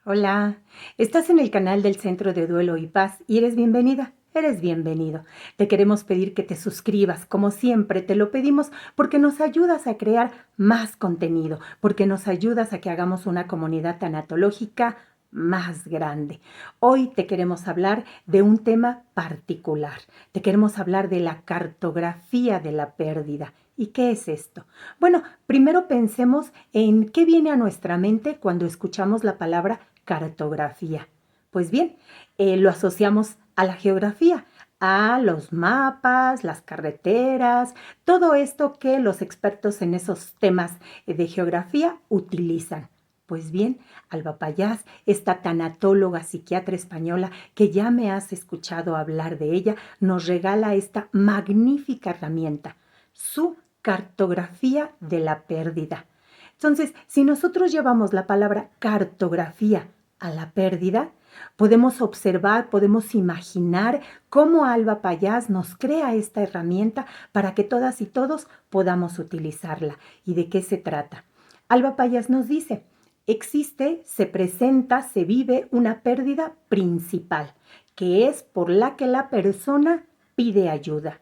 Hola, estás en el canal del Centro de Duelo y Paz y eres bienvenida, eres bienvenido. Te queremos pedir que te suscribas, como siempre te lo pedimos, porque nos ayudas a crear más contenido, porque nos ayudas a que hagamos una comunidad tanatológica más grande. Hoy te queremos hablar de un tema particular. Te queremos hablar de la cartografía de la pérdida. ¿Y qué es esto? Bueno, primero pensemos en qué viene a nuestra mente cuando escuchamos la palabra cartografía. Pues bien, lo asociamos a la geografía, a los mapas, las carreteras, todo esto que los expertos en esos temas de geografía utilizan. Pues bien, Alba Payás, esta tanatóloga psiquiatra española que ya me has escuchado hablar de ella, nos regala esta magnífica herramienta, su cartografía de la pérdida. Entonces, si nosotros llevamos la palabra cartografía a la pérdida, podemos observar, podemos imaginar cómo Alba Payás nos crea esta herramienta para que todas y todos podamos utilizarla. ¿Y de qué se trata? Alba Payás nos dice, existe, se presenta, se vive una pérdida principal, que es por la que la persona pide ayuda.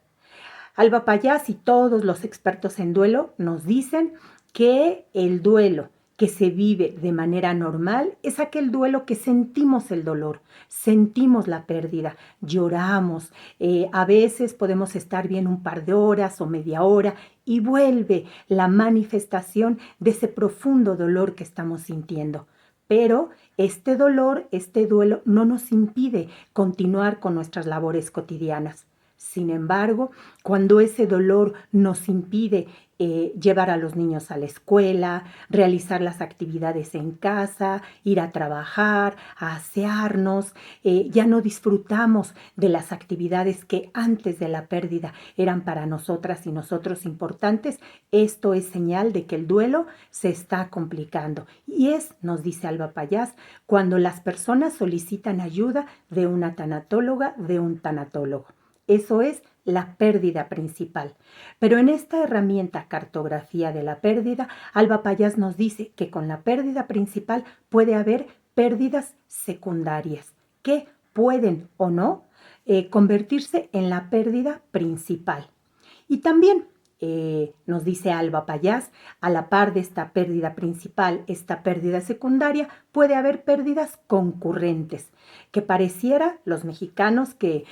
Alba Payás y todos los expertos en duelo nos dicen que el duelo que se vive de manera normal es aquel duelo que sentimos el dolor, sentimos la pérdida, lloramos, a veces podemos estar bien un par de horas o media hora y vuelve la manifestación de ese profundo dolor que estamos sintiendo. Pero este dolor, este duelo no nos impide continuar con nuestras labores cotidianas. Sin embargo, cuando ese dolor nos impide llevar a los niños a la escuela, realizar las actividades en casa, ir a trabajar, a asearnos, ya no disfrutamos de las actividades que antes de la pérdida eran para nosotras y nosotros importantes, esto es señal de que el duelo se está complicando. Y es, nos dice Alba Payás, cuando las personas solicitan ayuda de una tanatóloga, de un tanatólogo. Eso es la pérdida principal. Pero en esta herramienta cartografía de la pérdida, Alba Payás nos dice que con la pérdida principal puede haber pérdidas secundarias que pueden o no convertirse en la pérdida principal. Y también nos dice Alba Payás, a la par de esta pérdida principal, esta pérdida secundaria, puede haber pérdidas concurrentes, que pareciera los mexicanos que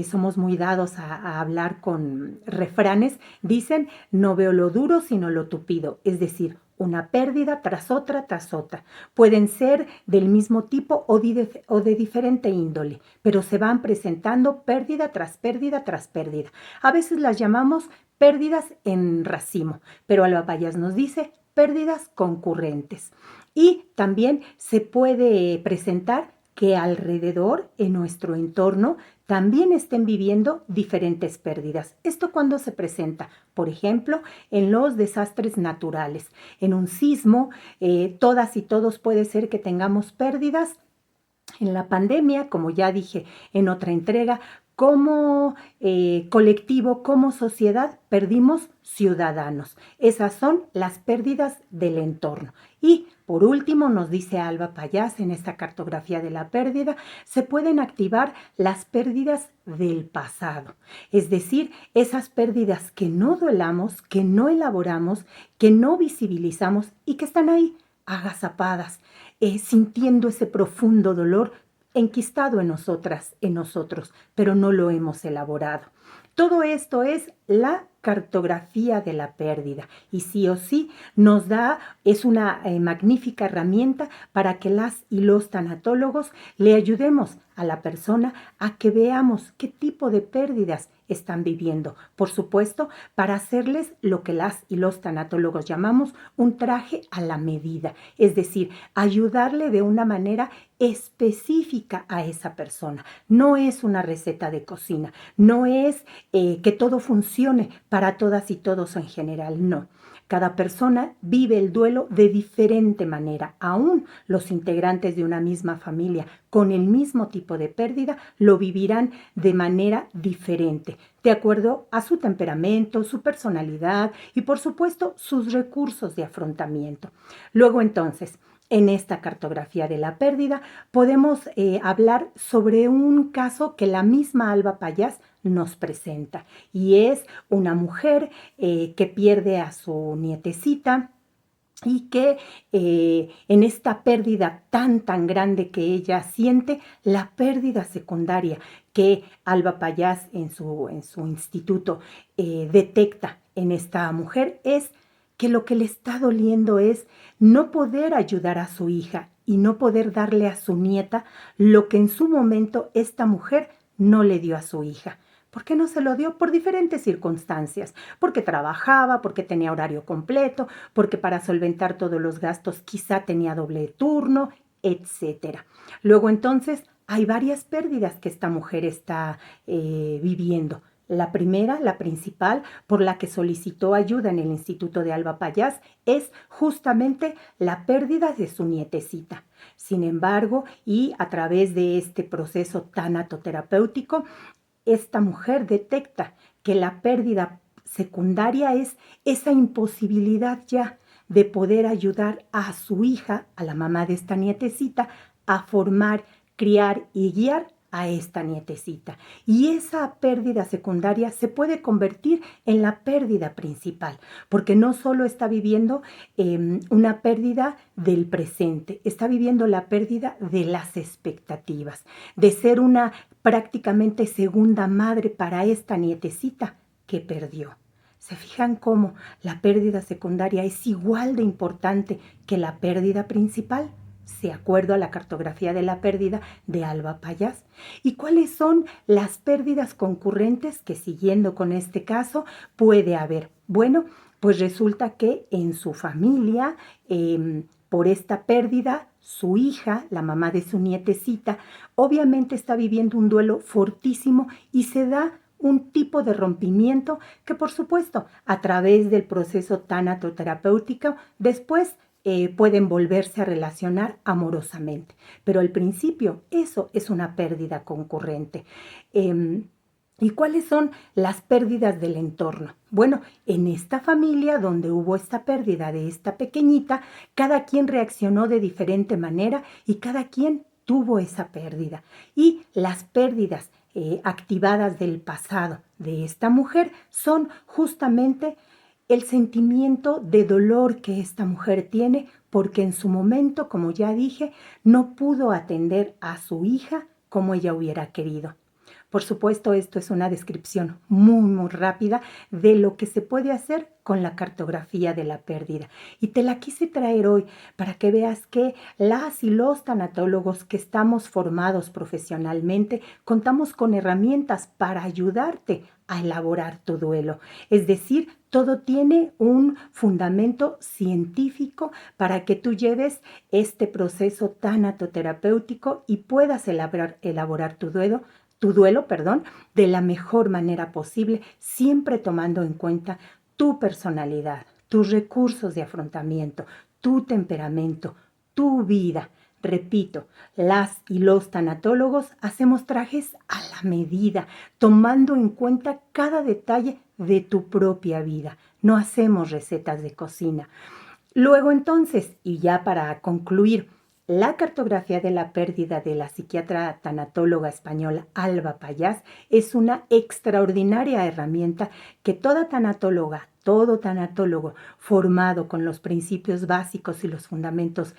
somos muy dados a hablar con refranes, dicen, no veo lo duro sino lo tupido, es decir, una pérdida tras otra tras otra. Pueden ser del mismo tipo o de diferente índole, pero se van presentando pérdida tras pérdida tras pérdida. A veces las llamamos pérdidas en racimo, pero Alba Payás nos dice pérdidas concurrentes. Y también se puede presentar que alrededor, en nuestro entorno, también estén viviendo diferentes pérdidas. ¿Esto cuándo se presenta? Por ejemplo, en los desastres naturales. En un sismo, todas y todos puede ser que tengamos pérdidas. En la pandemia, como ya dije en otra entrega, como colectivo, como sociedad, perdimos ciudadanos. Esas son las pérdidas del entorno. Y por último, nos dice Alba Payás en esta cartografía de la pérdida, se pueden activar las pérdidas del pasado. Es decir, esas pérdidas que no duelamos, que no elaboramos, que no visibilizamos y que están ahí agazapadas, sintiendo ese profundo dolor enquistado en nosotras, en nosotros, pero no lo hemos elaborado. Todo esto es la cartografía de la pérdida y sí o sí nos da, es una magnífica herramienta para que las y los tanatólogos le ayudemos a la persona a que veamos qué tipo de pérdidas están viviendo. Por supuesto, para hacerles lo que las y los tanatólogos llamamos un traje a la medida, es decir, ayudarle de una manera específica a esa persona. No es una receta de cocina, no es que todo funcione para todas y todos en general, no. Cada persona vive el duelo de diferente manera. Aún los integrantes de una misma familia con el mismo tipo de pérdida lo vivirán de manera diferente, de acuerdo a su temperamento, su personalidad y por supuesto sus recursos de afrontamiento. Luego entonces, En esta cartografía de la pérdida podemos hablar sobre un caso que la misma Alba Payás nos presenta, y es una mujer que pierde a su nietecita y que en esta pérdida tan grande que ella siente, la pérdida secundaria que Alba Payás en su instituto detecta en esta mujer es que lo que le está doliendo es no poder ayudar a su hija y no poder darle a su nieta lo que en su momento esta mujer no le dio a su hija. ¿Por qué no se lo dio? Por diferentes circunstancias, porque trabajaba, porque tenía horario completo, porque para solventar todos los gastos quizá tenía doble turno, etcétera. Luego entonces hay varias pérdidas que esta mujer está viviendo. La primera, la principal, por la que solicitó ayuda en el Instituto de Alba Payás, es justamente la pérdida de su nietecita. Sin embargo, y a través de este proceso tanatoterapéutico, esta mujer detecta que la pérdida secundaria es esa imposibilidad ya de poder ayudar a su hija, a la mamá de esta nietecita, a formar, criar y guiar a esta nietecita. Y esa pérdida secundaria se puede convertir en la pérdida principal, porque no solo está viviendo una pérdida del presente, está viviendo la pérdida de las expectativas, de ser una prácticamente segunda madre para esta nietecita que perdió. ¿Se fijan cómo la pérdida secundaria es igual de importante que la pérdida principal? De acuerdo a la cartografía de la pérdida de Alba Payás. ¿Y cuáles son las pérdidas concurrentes que, siguiendo con este caso, puede haber? Bueno, pues resulta que en su familia, por esta pérdida, su hija, la mamá de su nietecita, obviamente está viviendo un duelo fortísimo y se da un tipo de rompimiento que, por supuesto, a través del proceso tanatoterapéutico, después pueden volverse a relacionar amorosamente. Pero al principio eso es una pérdida concurrente. ¿Y cuáles son las pérdidas del entorno? Bueno, en esta familia donde hubo esta pérdida de esta pequeñita, cada quien reaccionó de diferente manera y cada quien tuvo esa pérdida. Y las pérdidas activadas del pasado de esta mujer son justamente el sentimiento de dolor que esta mujer tiene porque en su momento, como ya dije, no pudo atender a su hija como ella hubiera querido. Por supuesto, esto es una descripción muy rápida de lo que se puede hacer con la cartografía de la pérdida. Y te la quise traer hoy para que veas que las y los tanatólogos que estamos formados profesionalmente contamos con herramientas para ayudarte a elaborar tu duelo. Es decir, todo tiene un fundamento científico para que tú lleves este proceso tanatoterapéutico y puedas elaborar tu duelo, de la mejor manera posible, siempre tomando en cuenta tu personalidad, tus recursos de afrontamiento, tu temperamento, tu vida. Repito, las y los tanatólogos hacemos trajes a la medida, tomando en cuenta cada detalle de tu propia vida. No hacemos recetas de cocina. Luego entonces, y ya para concluir, la cartografía de la pérdida de la psiquiatra tanatóloga española Alba Payás es una extraordinaria herramienta que toda tanatóloga, todo tanatólogo formado con los principios básicos y los fundamentos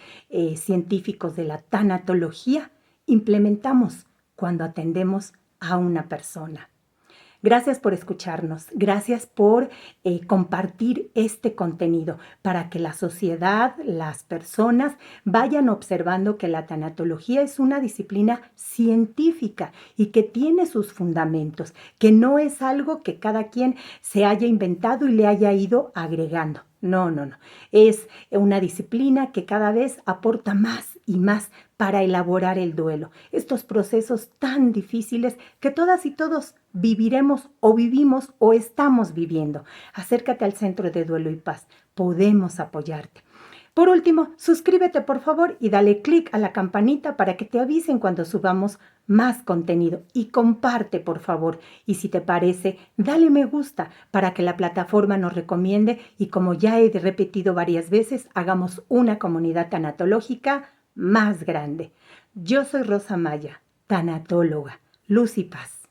científicos de la tanatología implementamos cuando atendemos a una persona. Gracias por escucharnos, gracias por compartir este contenido para que la sociedad, las personas vayan observando que la tanatología es una disciplina científica y que tiene sus fundamentos, que no es algo que cada quien se haya inventado y le haya ido agregando. No. Es una disciplina que cada vez aporta más y más para elaborar el duelo. Estos procesos tan difíciles que todas y todos viviremos o vivimos o estamos viviendo. Acércate al Centro de Duelo y Paz. Podemos apoyarte. Por último, suscríbete por favor y dale clic a la campanita para que te avisen cuando subamos más contenido y comparte por favor. Y si te parece, dale me gusta para que la plataforma nos recomiende y como ya he repetido varias veces, hagamos una comunidad tanatológica más grande. Yo soy Rosa Maya, tanatóloga. Luz y paz.